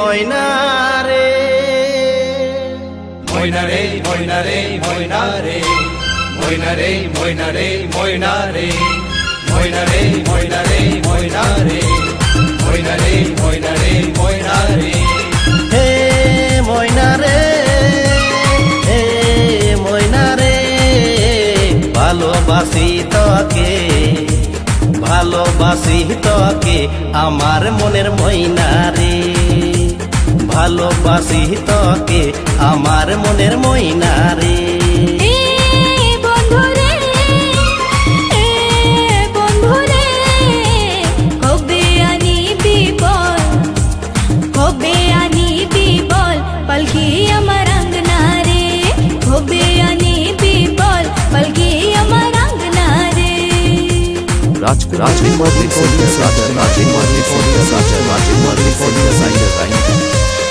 ময়না রে ময়না রে ময়না রে ময়না রে ময়না রে ময়না রে ময়না রে ময়না রে ময়না রে ময়না রে ময়না রে ময়না রে ময়না রে হে ময়না রে হে ময়না রে ভালোবাসি তোকে ভালোবাসি তোকে আমার মনের ময়না রে ভালোবাসি তোকে আমার মনের ময়না রে Rajkumar Recording Center, Rajkumar Recording Center, Rajkumar Recording Center,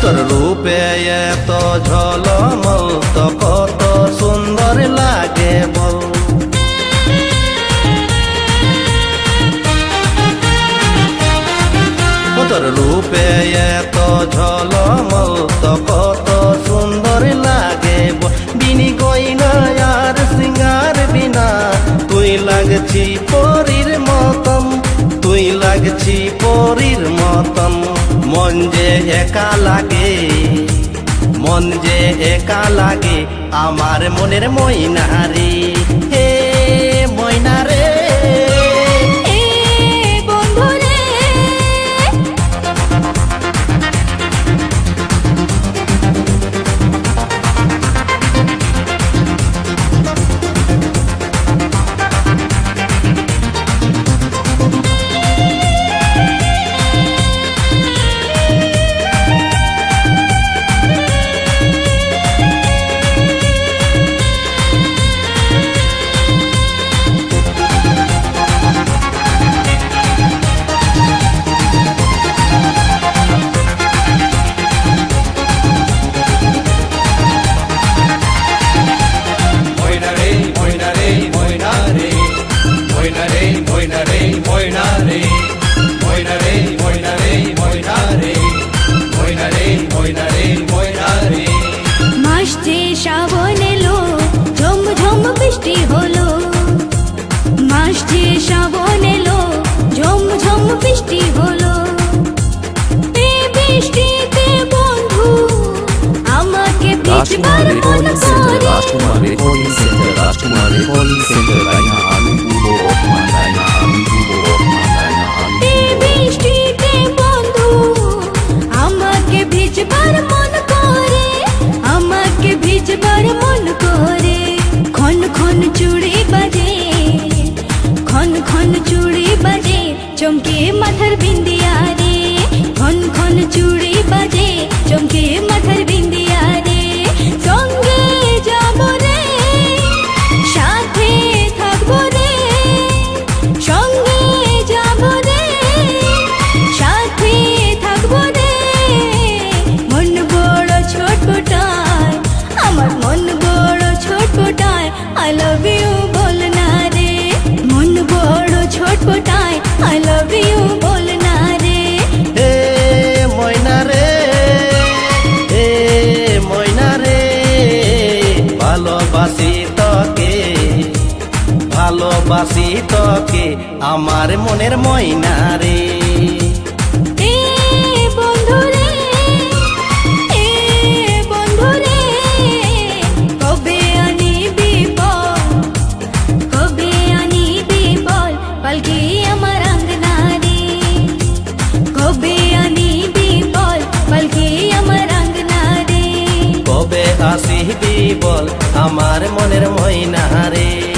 তোর রূপে এত ঝলমল তো কত সুন্দর লাগে বল তোর রূপে এত ঝলমল তো কত সুন্দর লাগে বল বিনি গয়না আর সিঙ্গার বিনা তুই লাগছি পরীর মতন তুই লাগছি পরীর মতন মন যে একা লাগে মন যে একা লাগে আমার মনের ময়না রে হে ময়না রে Rajkumar Recording Center, Rajkumar Recording Center, Rajkumar Recording Center, Raina Ami Ubo Otman, Raina Ami Ubo Otman, Raina Ami Ubo বৃষ্টিতে বন্ধু আমাকে ভিজবার মন করে আমাকে ভিজবার মন করে খন খন চুড়ি বাজে খন খন চুড়ি বাজে চমকে মাথার বিন্দিয়া রে খন খন চুড়ি বাজে চমকে মাথার বিন্দিয়া রে সঙ্গে যাব রে সাথে থাকবো রে সঙ্গে যাব রে সাথে থাকবো রে মন বড় ছটপটায় আমার মন বড় ছটপটায় আই লাভ ইউ বল না রে মন বড় ছটপটায় আই লাভ ইউ বল না রে হে ময়না রে হে ময়না রে ভালোবাসি তোকে ভালোবাসি তোকে আমার মনের ময়না রে এ বন্ধু রে এ বন্ধু রে কবে আনিবি বল কবে আনিবি বল পালকি আমার আঙ্গনা রে কবে আনিবি বল পালকি আমার আঙ্গনা রে কবে আসিবি বল আমার মনের ময়না রে